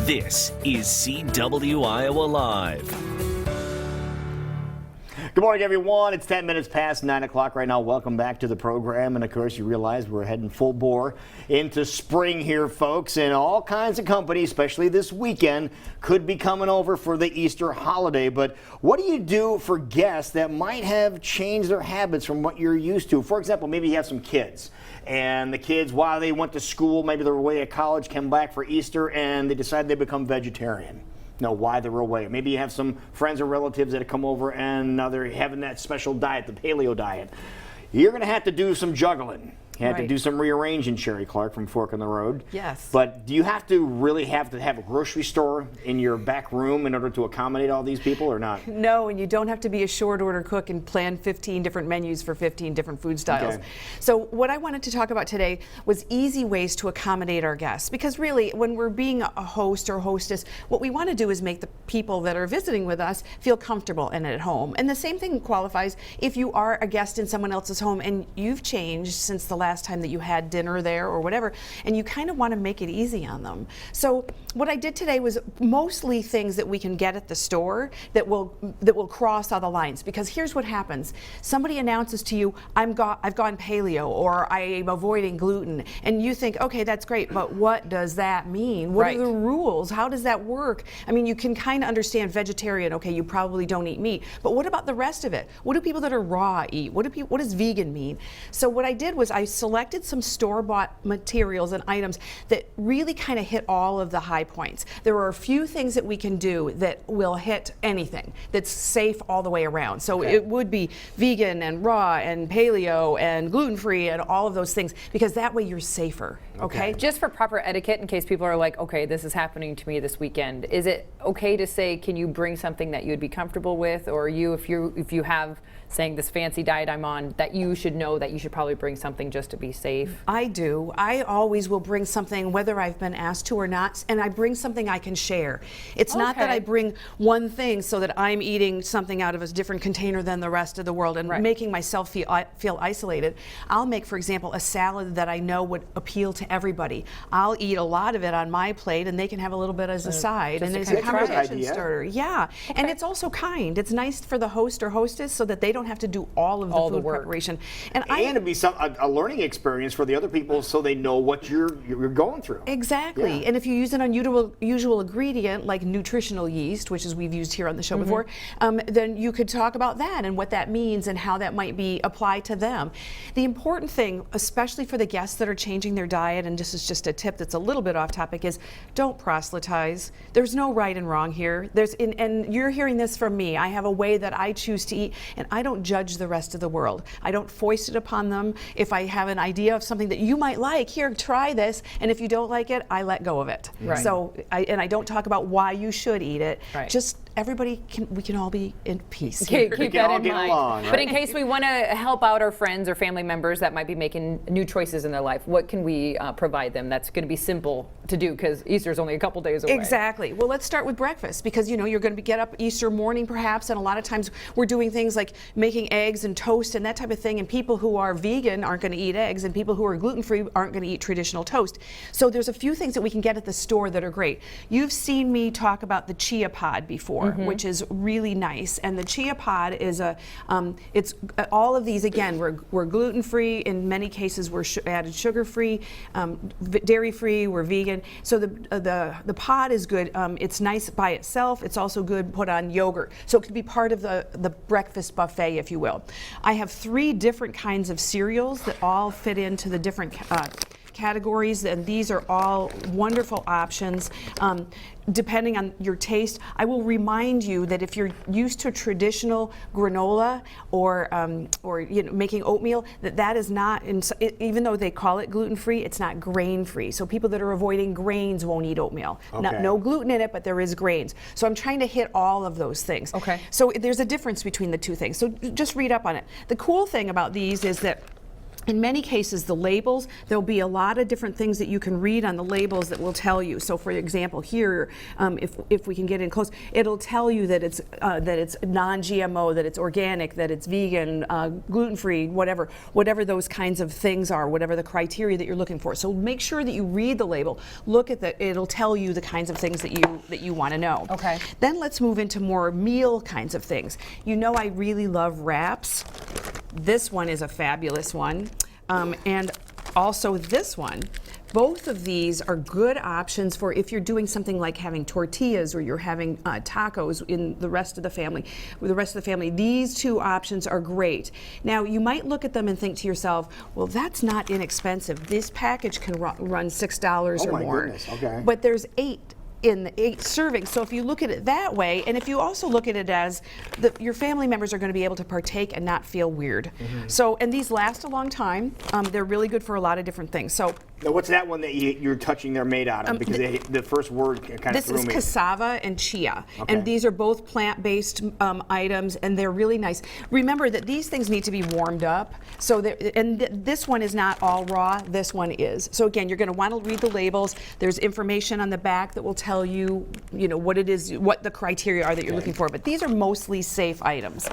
This is CW Iowa Live. Good morning, everyone. It's 10 minutes past 9 o'clock right now. Welcome back to the program. And of course, you realize we're heading full bore into spring here, folks. And all kinds of companies, especially this weekend, could be coming over for the Easter holiday. But what do you do for guests that might have changed their habits from what you're used to? For example, maybe you have some kids. And the kids, while they went to school, maybe they were away at college, came back for Easter, and they decided they become vegetarian. Know why they were away. Maybe you have some friends or relatives that have come over and now they're having that special diet, the Paleo diet. You're going to have to do some juggling. You had to do some rearranging, Sheree Clark from Fork in the Road. Yes. But do you have to really have a grocery store in your back room in order to accommodate all these people or not? No, and you don't have to be a short order cook and plan 15 different menus for 15 different food styles. Okay. So what I wanted to talk about today was easy ways to accommodate our guests. Because really, when we're being a host or hostess, what we want to do is make the people that are visiting with us feel comfortable and at home. And the same thing qualifies if you are a guest in someone else's home and you've changed since the last time that you had dinner there or whatever, and you kind of want to make it easy on them. So what I did today was mostly things that we can get at the store that will cross all the lines. Because here's what happens. Somebody announces to you, I've gone paleo, or I am avoiding gluten, and you think, okay, that's great, but what does that mean? What are the rules? How does that work? I mean, you can kind of understand vegetarian, okay, you probably don't eat meat, but what about the rest of it? What do people that are raw eat? What does vegan mean? So what I did was I selected some store-bought materials and items that really kind of hit all of the high points. There are a few things that we can do that will hit anything that's safe all the way around. So it would be vegan and raw and paleo and gluten-free and all of those things, because that way you're safer. Okay. Just for proper etiquette, in case people are like, okay, this is happening to me this weekend, is it okay to say, can you bring something that you'd be comfortable with, or if you have saying this fancy diet I'm on, that you should know that you should probably bring something just to be safe? I do. I always will bring something whether I've been asked to or not, and I bring something I can share. It's not that I bring one thing so that I'm eating something out of a different container than the rest of the world and making myself feel isolated. I'll make, for example, a salad that I know would appeal to everybody. I'll eat a lot of it on my plate, and they can have a little bit as a side, and it's a conversation starter. Yeah, and it's also kind. It's nice for the host or hostess so that they don't have to do all of the food preparation. And it'd be a learning experience for the other people so they know what you're going through. Exactly. And if you use an unusual ingredient like nutritional yeast, which is we've used here on the show before, then you could talk about that and what that means and how that might be applied to them. The important thing, especially for the guests that are changing their diet, and this is just a tip that's a little bit off topic, is don't proselytize. There's no right and wrong here. And you're hearing this from me. I have a way that I choose to eat, and I don't judge the rest of the world. I don't foist it upon them. If I have an idea of something that you might like, here, try this, and if you don't like it, I let go of it. Right. So, I don't talk about why you should eat it. Right. Just we can all be in peace. Keep that in mind. Along, right? But in case we want to help out our friends or family members that might be making new choices in their life, what can we provide them that's going to be simple to do, because Easter's only a couple days away? Exactly. Well, let's start with breakfast, because you're going to get up Easter morning perhaps, and a lot of times we're doing things like making eggs and toast and that type of thing, and people who are vegan aren't going to eat eggs, and people who are gluten-free aren't going to eat traditional toast. So there's a few things that we can get at the store that are great. You've seen me talk about the chia pod before, which is really nice, and the chia pod is it's all of these, again, we're gluten-free, in many cases we're added sugar-free, dairy-free, we're vegan. So the pod is good. It's nice by itself. It's also good put on yogurt. So it could be part of the breakfast buffet, if you will. I have 3 different kinds of cereals that all fit into the different categories, and these are all wonderful options. Depending on your taste, I will remind you that if you're used to traditional granola or making oatmeal, that is not, even though they call it gluten-free, it's not grain-free. So people that are avoiding grains won't eat oatmeal. No gluten in it, but there is grains. So I'm trying to hit all of those things. Okay. So there's a difference between the two things. So just read up on it. The cool thing about these is that In many cases, the labels, there'll be a lot of different things that you can read on the labels that will tell you. So for example, here, if we can get in close, it'll tell you that it's non-GMO, that it's organic, that it's vegan, gluten-free, whatever those kinds of things are, whatever the criteria that you're looking for. So make sure that you read the label. Look at it'll tell you the kinds of things that you want to know. Okay. Then let's move into more meal kinds of things. You know, I really love wraps. This one is a fabulous one. And also this one. Both of these are good options for if you're doing something like having tortillas or you're having tacos in the rest of the family. With the rest of the family, these two options are great. Now, you might look at them and think to yourself, well, that's not inexpensive. This package can run $6 or more. Oh my goodness, okay. But there's 8 in the 8 servings. So if you look at it that way, and if you also look at it as your family members are going to be able to partake and not feel weird. So, and these last a long time. They're really good for a lot of different things. So now, what's that one that you're touching they're made out of? Because the first word kind of threw me. This is cassava and chia. Okay. And these are both plant-based items, and they're really nice. Remember that these things need to be warmed up. So this one is not all raw, this one is. So again, you're going to want to read the labels. There's information on the back that will tell you, what it is, what the criteria are that you're looking for. But these are mostly safe items.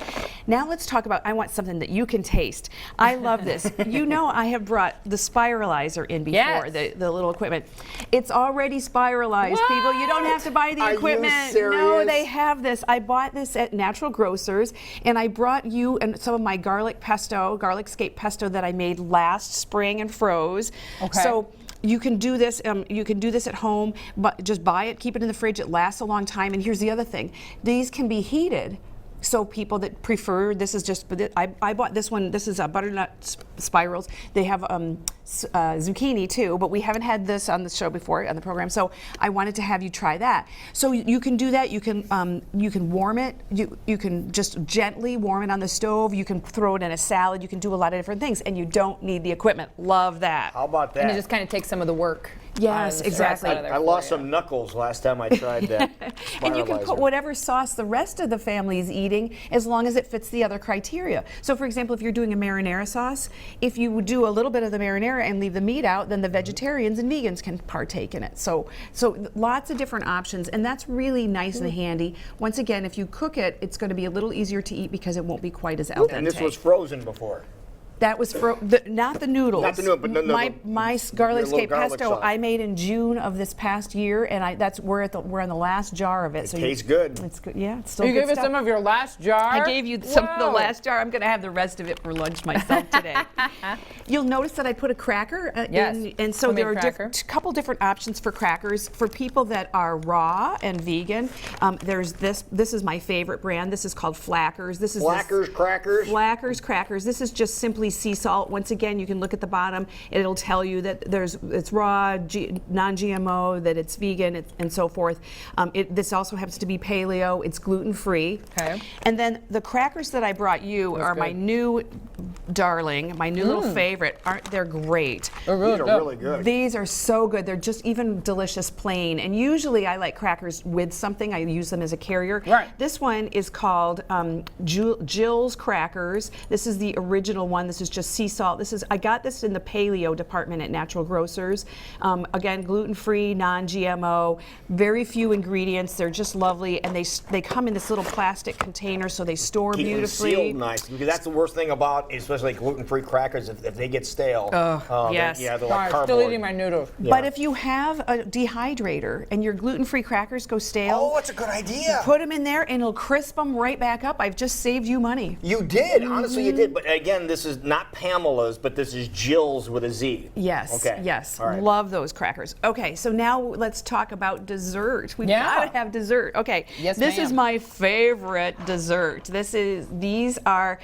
Now let's talk about, I want something that you can taste. I love this. I have brought the spiralizer in before, Yes. the little equipment. It's already spiralized, people. You don't have to buy the Are you equipment. serious? No, they have this. I bought this at Natural Grocers, and I brought you and some of my garlic scape pesto that I made last spring and froze. Okay. So you can do this. You can do this at home, but just buy it, keep it in the fridge. It lasts a long time. And here's the other thing: these can be heated. So people that prefer, this is just, I bought this one, this is a butternut spirals. They have zucchini too, but we haven't had this on the show before, on the program, so I wanted to have you try that. So you can do that, you can warm it, you can just gently warm it on the stove, you can throw it in a salad, you can do a lot of different things, and you don't need the equipment. Love that. How about that? And it just kind of takes some of the work. Yes, exactly. I lost some knuckles last time I tried that. And you can put spiralizer. whatever sauce the rest of the family is eating, as long as it fits the other criteria. So for example, if you're doing a marinara sauce, if you would do a little bit of the marinara and leave the meat out, then the vegetarians and vegans can partake in it. So lots of different options, and that's really nice and handy. Once again, if you cook it, it's going to be a little easier to eat because it won't be quite as al dente. And this was frozen before. That was not the noodles. Not the noodle, but my garlic little scape garlic pesto sauce. I made in June of this past year, and we're on the last jar of it. It tastes good. It's good. Yeah, it's still You good gave us stuff. some of your last jar? I gave you some of the Whoa. last jar. I'm going to have the rest of it for lunch myself today. You'll notice that I put a cracker Yes. in, and so Homemade there are cracker. a couple different options for crackers. For people that are raw and vegan, there's this. This is my favorite brand. This is called Flackers. This is Flackers crackers? Flackers crackers. This is just simply sea salt. Once again, you can look at the bottom. It'll tell you that it's raw, non-GMO, that it's vegan, and so forth. This also happens to be paleo. It's gluten-free. Okay. And then the crackers that I brought you are my new darling, my new little favorite. Aren't they great? They're These are really good. These are so good. They're just even delicious plain. And usually I like crackers with something. I use them as a carrier. Right. This one is called Jill's Crackers. This is the original one. This is just sea salt. I got this in the Paleo department at Natural Grocers. Again, gluten-free, non-GMO, very few ingredients. They're just lovely, and they come in this little plastic container, so they store Keep them beautifully. sealed nice, because that's the worst thing about, especially gluten-free crackers, if they get stale. yes. They're Sorry, like still cardboard. eating my noodles. But if you have a dehydrator and your gluten-free crackers go stale, Oh, that's a good idea. put them in there and it'll crisp them right back up. I've just saved you money. You did, honestly, you did. But again, this is not Pamela's, but this is Jill's with a Z. Yes, Okay. yes. All right. Love those crackers. Okay, so now let's talk about dessert. We've Yeah. got to have dessert. Okay, Yes, this is ma'am. my favorite dessert. These are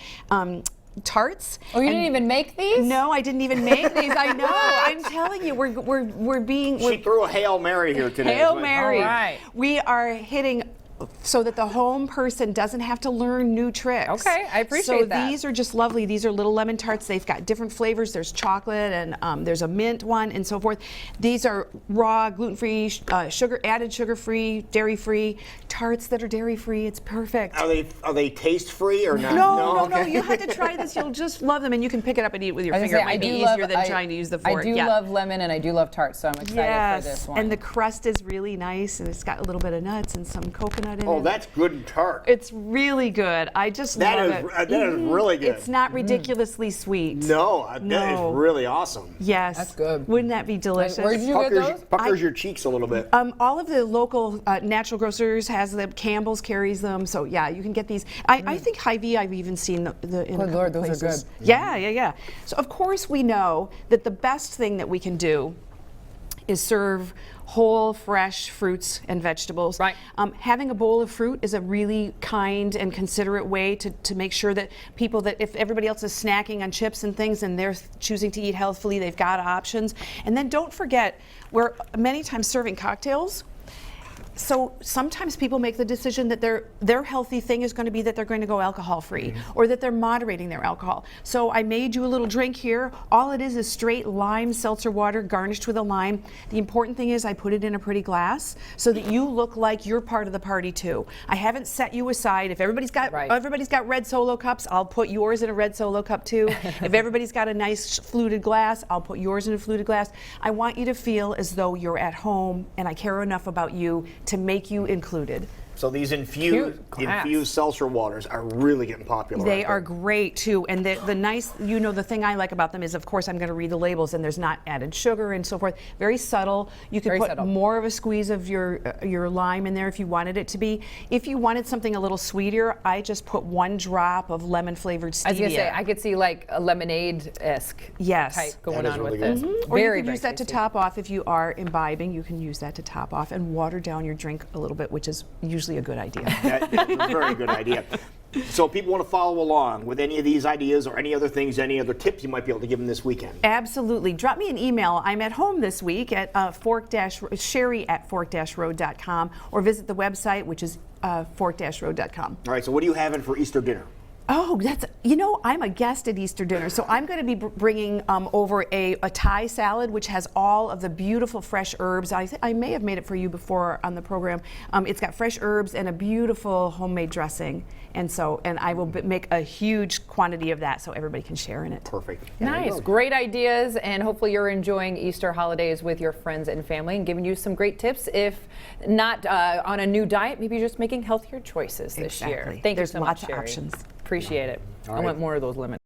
tarts. Oh, you didn't even make these? No, I didn't even make these. I know. I'm telling you, we're being She threw a Hail Mary here today. Hail Mary. All right. We are hitting so that the home person doesn't have to learn new tricks. Okay, I appreciate that. So these are just lovely. These are little lemon tarts. They've got different flavors. There's chocolate and there's a mint one and so forth. These are raw, gluten-free, added sugar-free, dairy-free tarts that are dairy-free. It's perfect. Are they taste-free or not? No. You have to try this. You'll just love them, and you can pick it up and eat it with your finger. It might be easier than trying to use the fork. I do love lemon and I do love tarts, so I'm excited for this one. And the crust is really nice, and it's got a little bit of nuts and some coconut in it. Oh, that's good and tart. It's really good. I just love it. That is really good. It's not ridiculously sweet. No, that is really awesome. Yes. That's good. Wouldn't that be delicious? Where did you get those? Puckers your cheeks a little bit. All of the local natural grocers has them. Campbell's carries them. So yeah, you can get these. I think Hy-Vee, I've even seen the in Good Lord, those places. are good. Yeah. So of course we know that the best thing that we can do is serve whole, fresh fruits and vegetables. Right. Having a bowl of fruit is a really kind and considerate way to make sure that people, that if everybody else is snacking on chips and things and they're choosing to eat healthfully, they've got options. And then don't forget, we're many times serving cocktails. So sometimes people make the decision that their healthy thing is going to be that they're going to go alcohol-free or that they're moderating their alcohol. So I made you a little drink here. All it is straight lime seltzer water garnished with a lime. The important thing is I put it in a pretty glass so that you look like you're part of the party too. I haven't set you aside. If everybody's got red Solo cups, I'll put yours in a red Solo cup too. If everybody's got a nice fluted glass, I'll put yours in a fluted glass. I want you to feel as though you're at home and I care enough about you to make you included. So these infused seltzer waters are really getting popular. They are great too, and the nice, the thing I like about them is, of course, I'm going to read the labels, and there's not added sugar and so forth. Very subtle. You could put more of a squeeze of your lime in there if you wanted it to be. If you wanted something a little sweeter, I just put 1 drop of lemon flavored stevia. I was going to say, I could see like a lemonade-esque type going on with this. Or you could use that to top off if you are imbibing. You can use that to top off and water down your drink a little bit, which is usually a good idea. That's a very good idea. So if people want to follow along with any of these ideas or any other things, any other tips you might be able to give them this weekend? Absolutely. Drop me an email. I'm at home this week at Sheree at fork-road.com, or visit the website, which is fork-road.com. All right, so what are you having for Easter dinner? Oh, I'm a guest at Easter dinner, so I'm going to be bringing over a Thai salad, which has all of the beautiful fresh herbs. I may have made it for you before on the program. It's got fresh herbs and a beautiful homemade dressing, and I will make a huge quantity of that so everybody can share in it. Perfect. Nice, great ideas, and hopefully you're enjoying Easter holidays with your friends and family and giving you some great tips. If not on a new diet, maybe just making healthier choices this year. Thank you so much, There's lots of options. Appreciate it. I want more of those lemons.